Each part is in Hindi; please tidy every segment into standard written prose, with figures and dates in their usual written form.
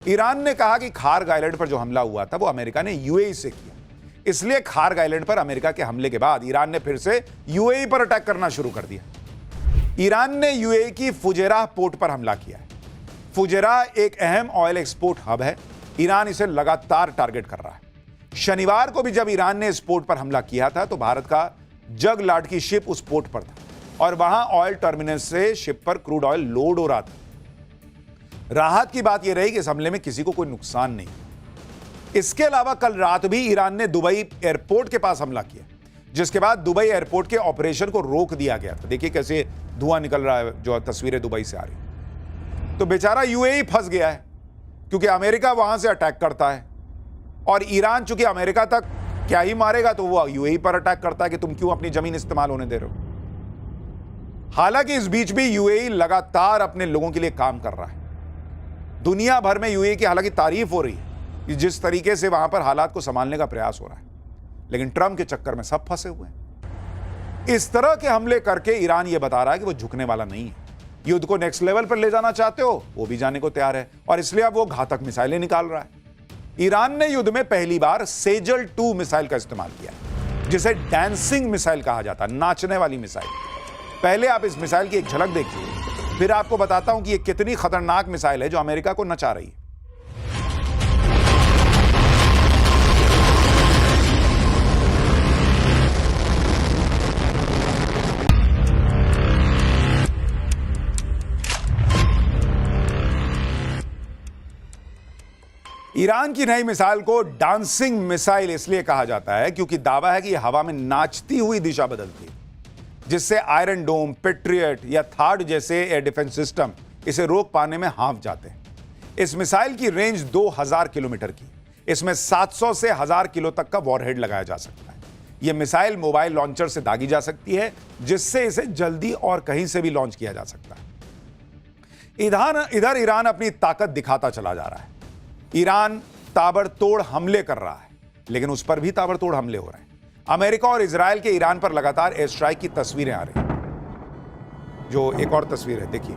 ईरान ने कहा कि खार्ग आइलैंड पर जो हमला हुआ था वो अमेरिका ने यूएई से किया। इसलिए खार्ग आइलैंड पर अमेरिका के हमले के बाद ईरान ने फिर से यूएई पर अटैक करना शुरू कर दिया। ईरान ने यूएई की फुजेराह पोर्ट पर हमला किया है। फुजेराह एक अहम ऑयल एक्सपोर्ट हब है। ईरान इसे लगातार टारगेट कर रहा है। शनिवार को भी जब ईरान ने इस पोर्ट पर हमला किया था तो भारत का जगलाट की शिप उस पोर्ट पर था और वहां ऑयल टर्मिनल से शिप पर क्रूड ऑयल लोड हो रहा था। राहत की बात यह रही कि इस हमले में किसी को कोई नुकसान नहीं। इसके अलावा कल रात भी ईरान ने दुबई एयरपोर्ट के पास हमला किया, जिसके बाद दुबई एयरपोर्ट के ऑपरेशन को रोक दिया गया था। देखिए कैसे धुआं निकल रहा है, जो तस्वीरें दुबई से आ रही। तो बेचारा यूएई फंस गया है क्योंकि अमेरिका वहां से अटैक करता है और ईरान चूंकि अमेरिका तक क्या ही मारेगा तो वो यूएई पर अटैक करता है कि तुम क्यों अपनी जमीन इस्तेमाल होने दे रहे हो। हालांकि इस बीच भी यूएई लगातार अपने लोगों के लिए काम कर रहा है। दुनिया भर में यूएई की हालांकि तारीफ हो रही है कि जिस तरीके से वहां पर हालात को संभालने का प्रयास हो रहा है, लेकिन ट्रंप के चक्कर में सब फंसे हुए हैं। इस तरह के हमले करके ईरान यह बता रहा है कि वो झुकने वाला नहीं है। युद्ध को नेक्स्ट लेवल पर ले जाना चाहते हो, वो भी जाने को तैयार है और इसलिए अब वो घातक मिसाइलें निकाल रहा है। ईरान ने युद्ध में पहली बार सेजल 2 मिसाइल का इस्तेमाल किया, जिसे डांसिंग मिसाइल कहा जाता है, नाचने वाली मिसाइल। पहले आप इस मिसाइल की एक झलक देखिए, फिर आपको बताता हूं कि यह कितनी खतरनाक मिसाइल है जो अमेरिका को नचा रही है। ईरान की नई मिसाइल को डांसिंग मिसाइल इसलिए कहा जाता है क्योंकि दावा है कि यह हवा में नाचती हुई दिशा बदलती है, जिससे आयरन डोम, पेट्रियट या थार्ड जैसे एयर डिफेंस सिस्टम इसे रोक पाने में हांफ जाते हैं। इस मिसाइल की रेंज 2000 किलोमीटर की। इसमें 700 से 1000 किलो तक का वॉरहेड लगाया जा सकता है। यह मिसाइल मोबाइल लॉन्चर से दागी जा सकती है, जिससे इसे जल्दी और कहीं से भी लॉन्च किया जा सकता है। इधर ईरान अपनी ताकत दिखाता चला जा रहा है। ईरान ताबड़तोड़ हमले कर रहा है, लेकिन उस पर भी ताबड़तोड़ हमले हो रहे हैं। अमेरिका और इजराइल के ईरान पर लगातार एयर स्ट्राइक की तस्वीरें आ रही हैं। जो एक और तस्वीर है, देखिए।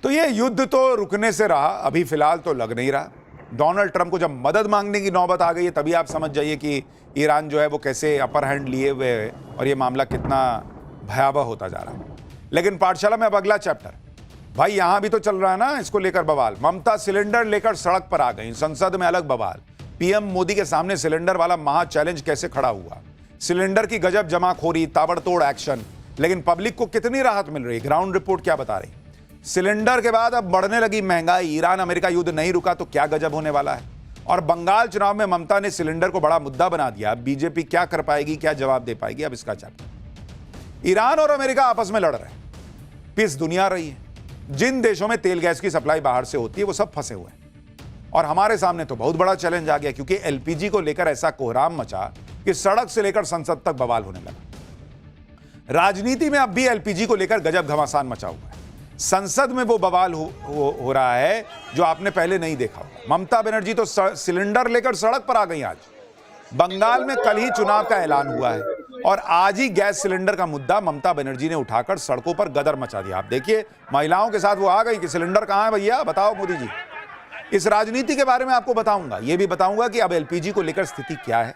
तो ये युद्ध तो रुकने से रहा, अभी फिलहाल तो लग नहीं रहा। डोनाल्ड ट्रंप को जब मदद मांगने की नौबत आ गई है, तभी आप समझ जाइए कि ईरान जो है वो कैसे अपर हैंड लिए हुए है और ये मामला कितना भयावह होता जा रहा है। लेकिन पाठशाला में अब अगला चैप्टर, भाई यहां भी तो चल रहा है ना इसको लेकर बवाल। ममता सिलेंडर लेकर सड़क पर आ गई, संसद में अलग बवाल। पीएम मोदी के सामने सिलेंडर वाला महा चैलेंज कैसे खड़ा हुआ। सिलेंडर की गजब जमाखोरी, ताबड़तोड़ एक्शन, लेकिन पब्लिक को कितनी राहत मिल रही है, ग्राउंड रिपोर्ट क्या बता रही। सिलेंडर के बाद अब बढ़ने लगी महंगाई। ईरान अमेरिका युद्ध नहीं रुका तो क्या गजब होने वाला है। और बंगाल चुनाव में ममता ने सिलेंडर को बड़ा मुद्दा बना दिया। अब बीजेपी क्या कर पाएगी, क्या जवाब दे पाएगी, अब इसका चैप्टर। ईरान और अमेरिका आपस में लड़ रहे हैं, पीस दुनिया रही है। जिन देशों में तेल गैस की सप्लाई बाहर से होती है वो सब फंसे हुए हैं। और हमारे सामने तो बहुत बड़ा चैलेंज आ गया, क्योंकि एलपीजी को लेकर ऐसा कोहराम मचा कि सड़क से लेकर संसद तक बवाल होने लगा। राजनीति में अब भी एलपीजी को लेकर गजब घमासान मचा हुआ है। संसद में वो बवाल हो रहा है जो आपने पहले नहीं देखा होगा। ममता बनर्जी तो सिलेंडर लेकर सड़क पर आ गई। आज बंगाल में कल ही चुनाव का ऐलान हुआ है और आज ही गैस सिलेंडर का मुद्दा ममता बनर्जी ने उठाकर सड़कों पर गदर मचा दिया। आप देखिए महिलाओं के साथ वो आ गई कि सिलेंडर कहां है भैया, बताओ मोदी जी। इस राजनीति के बारे में आपको बताऊंगा, ये भी बताऊंगा कि अब एलपीजी को लेकर स्थिति क्या है,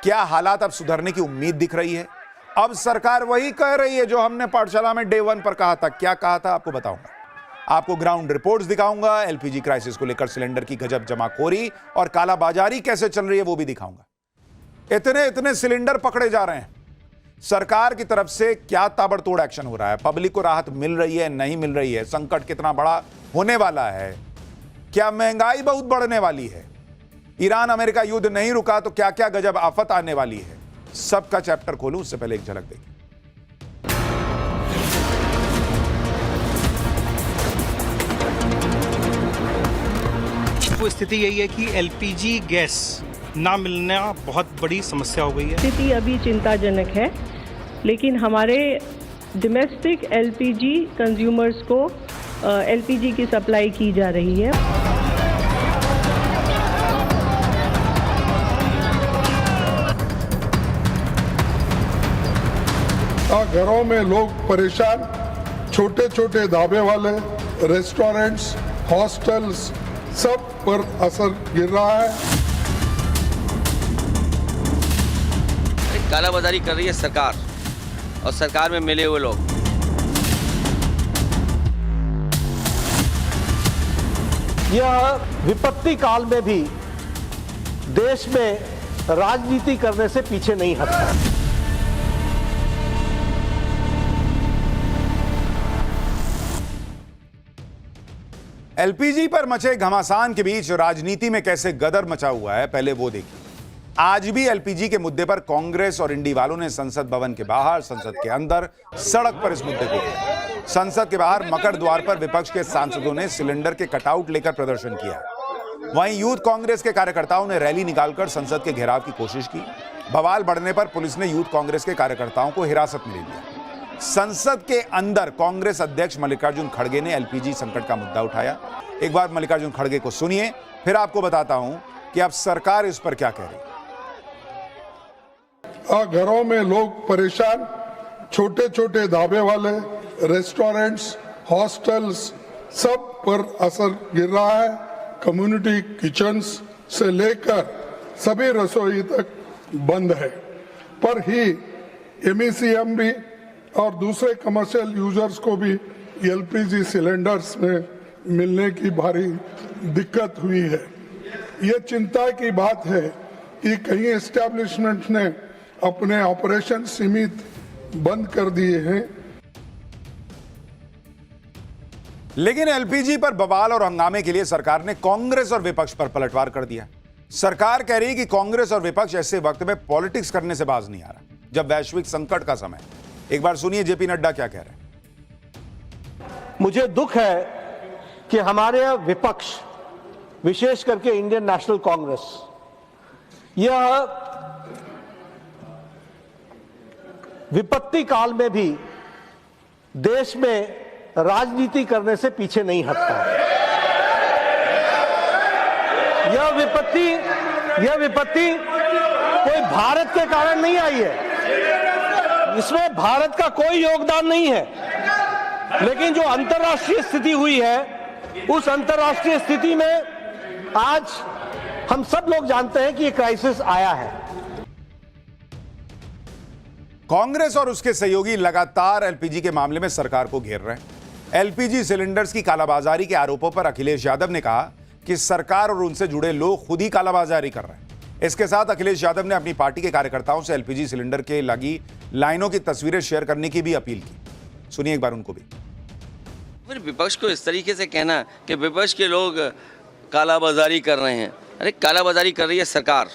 क्या हालात अब सुधरने की उम्मीद दिख रही है। अब सरकार वही कह रही है जो हमने पाठशाला में डे 1 पर कहा था। क्या कहा था आपको बताऊंगा। आपको ग्राउंड रिपोर्ट्स दिखाऊंगा, एलपीजी क्राइसिस को लेकर सिलेंडर की गजब जमाखोरी और कालाबाजारी कैसे चल रही है वो भी दिखाऊंगा। इतने सिलेंडर पकड़े जा रहे हैं, सरकार की तरफ से क्या ताबड़तोड़ एक्शन हो रहा है, पब्लिक को राहत मिल रही है नहीं मिल रही है, संकट कितना बड़ा होने वाला है, क्या महंगाई बहुत बढ़ने वाली है, ईरान अमेरिका युद्ध नहीं रुका तो क्या क्या गजब आफत आने वाली है। सबका चैप्टर खोलूं उससे पहले एक झलक देखिए। तो स्थिति यही है कि एलपीजी गैस ना मिलना बहुत बड़ी समस्या हो गई है। स्थिति अभी चिंताजनक है, लेकिन हमारे डोमेस्टिक एलपीजी कंज्यूमर्स को एलपीजी की सप्लाई की जा रही है। घरों में लोग परेशान, छोटे छोटे ढाबे वाले, रेस्टोरेंट्स, हॉस्टल्स, सब पर असर गिर रहा है। कालाबाजारी कर रही है सरकार और सरकार में मिले हुए लोग। यह विपत्ति काल में भी देश में राजनीति करने से पीछे नहीं हटता। एलपीजी पर मचे घमासान के बीच राजनीति में कैसे गदर मचा हुआ है, पहले वो देखिए। आज भी एलपीजी के मुद्दे पर कांग्रेस और इंडी वालों ने संसद भवन के बाहर, संसद के अंदर, सड़क पर इस मुद्दे को उठाया। संसद के बाहर मकर द्वार पर विपक्ष के सांसदों ने सिलेंडर के कटआउट लेकर प्रदर्शन किया। वहीं यूथ कांग्रेस के कार्यकर्ताओं ने रैली निकालकर संसद के घेराव की कोशिश की। बवाल बढ़ने पर पुलिस ने यूथ कांग्रेस के कार्यकर्ताओं को हिरासत में ले लिया। संसद के अंदर कांग्रेस अध्यक्ष मल्लिकार्जुन खड़गे ने एलपीजी संकट का मुद्दा उठाया। एक बार मल्लिकार्जुन खड़गे को सुनिए, फिर आपको बताता हूं कि अब सरकार इस पर क्या कह रही है। घरों में लोग परेशान, छोटे छोटे ढाबे वाले, रेस्टोरेंट्स, हॉस्टल्स, सब पर असर गिर रहा है। कम्युनिटी किचन्स से लेकर सभी रसोई तक बंद है। पर ही एमईसीएमबी और दूसरे कमर्शियल यूजर्स को भी एलपीजी सिलेंडर्स में मिलने की भारी दिक्कत हुई है। ये चिंता की बात है कि कई एस्टैब्लिशमेंट ने अपने ऑपरेशन सीमित बंद कर दिए हैं। लेकिन एलपीजी पर बवाल और हंगामे के लिए सरकार ने कांग्रेस और विपक्ष पर पलटवार कर दिया। सरकार कह रही है कि कांग्रेस और विपक्ष ऐसे वक्त में पॉलिटिक्स करने से बाज नहीं आ रहा, जब वैश्विक संकट का समय। एक बार सुनिए जेपी नड्डा क्या कह रहे हैं। मुझे दुख है कि हमारे विपक्ष, विशेष करके इंडियन नेशनल कांग्रेस, यह विपत्ति काल में भी देश में राजनीति करने से पीछे नहीं हटता। यह विपत्ति कोई भारत के कारण नहीं आई है, इसमें भारत का कोई योगदान नहीं है। लेकिन जो अंतर्राष्ट्रीय स्थिति हुई है, उस अंतर्राष्ट्रीय स्थिति में आज हम सब लोग जानते हैं कि ये क्राइसिस आया है। कांग्रेस और उसके सहयोगी लगातार एलपीजी के मामले में सरकार को घेर रहे हैं। एलपीजी सिलेंडर्स की कालाबाजारी के आरोपों पर अखिलेश यादव ने कहा कि सरकार और उनसे जुड़े लोग खुद ही कालाबाजारी कर रहे हैं। इसके साथ अखिलेश यादव ने अपनी पार्टी के कार्यकर्ताओं से एलपीजी सिलेंडर के लगी लाइनों की तस्वीरें शेयर करने की भी अपील की। सुनिए एक बार उनको भी। फिर विपक्ष को इस तरीके से कहना कि विपक्ष के लोग कालाबाजारी कर रहे हैं, अरे कालाबाजारी कर रही है सरकार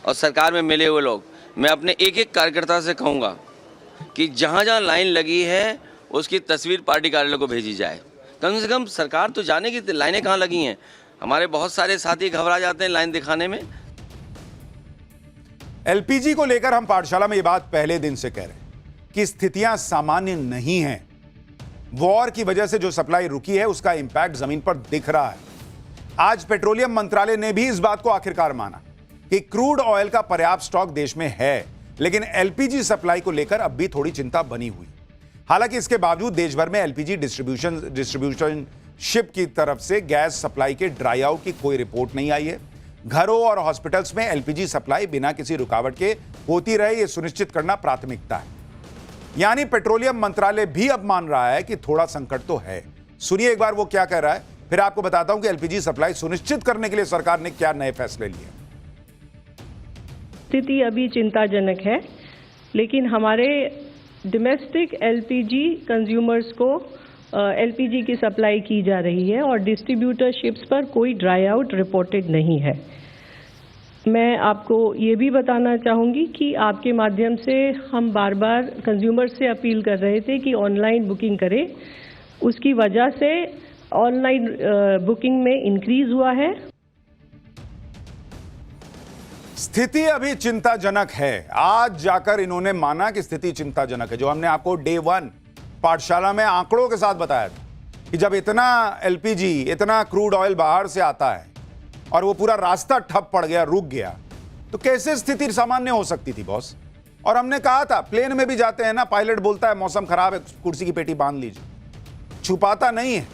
और सरकार में मिले हुए लोग। मैं अपने एक एक कार्यकर्ता से कहूँगा कि जहाँ जहाँ लाइन लगी है उसकी तस्वीर पार्टी कार्यालय को भेजी जाए। कम से कम सरकार तो जाने की लाइनें कहाँ लगी हैं। हमारे बहुत सारे साथी घबरा जाते हैं लाइन दिखाने में। एलपीजी को लेकर हम पाठशाला में ये बात पहले दिन से कह रहे हैं कि स्थितियां सामान्य नहीं हैं। वॉर की वजह से जो सप्लाई रुकी है उसका इंपैक्ट जमीन पर दिख रहा है। आज पेट्रोलियम मंत्रालय ने भी इस बात को आखिरकार माना कि क्रूड ऑयल का पर्याप्त स्टॉक देश में है, लेकिन एलपीजी सप्लाई को लेकर अब भी थोड़ी चिंता बनी हुई। हालांकि इसके बावजूद देश भर में एलपीजी डिस्ट्रीब्यूशन शिप की तरफ से गैस सप्लाई के ड्राई आउट की कोई रिपोर्ट नहीं आई है। घरों और हॉस्पिटल्स में एलपीजी सप्लाई बिना किसी रुकावट के होती रहे, यह सुनिश्चित करना प्राथमिकता है। यानी पेट्रोलियम मंत्रालय भी अब मान रहा है कि थोड़ा संकट तो है। सुनिए एक बार वो क्या कह रहा है, फिर आपको बताता हूं कि एलपीजी सप्लाई सुनिश्चित करने के लिए सरकार ने क्या नए फैसले लिए। स्थिति अभी चिंताजनक है, लेकिन हमारे डोमेस्टिक एलपीजी कंज्यूमर्स को एलपीजी की सप्लाई की जा रही है और डिस्ट्रीब्यूटरशिप्स पर कोई ड्राई आउट रिपोर्टेड नहीं है। मैं आपको ये भी बताना चाहूँगी कि आपके माध्यम से हम बार बार कंज्यूमर्स से अपील कर रहे थे कि ऑनलाइन बुकिंग करें। उसकी वजह से ऑनलाइन बुकिंग में इंक्रीज हुआ है। स्थिति अभी चिंताजनक है। आज जाकर इन्होंने माना कि स्थिति चिंताजनक है। जो हमने आपको डे 1 पाठशाला में आंकड़ों के साथ बताया था कि जब इतना एलपीजी, इतना क्रूड ऑयल बाहर से आता है और वो पूरा रास्ता ठप पड़ गया, रुक गया, तो कैसे स्थिति सामान्य हो सकती थी बॉस? और हमने कहा था प्लेन में भी जाते हैं ना, पायलट बोलता है मौसम खराब है, कुर्सी की पेटी बांध लीजिए, छुपाता नहीं है।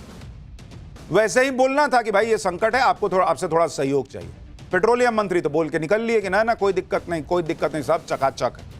वैसे ही बोलना था कि भाई ये संकट है, आपसे थोड़ा सहयोग चाहिए। पेट्रोलियम मंत्री तो बोल के निकल लिए कि ना कोई दिक्कत नहीं, कोई दिक्कत नहीं, सब चकाचक है।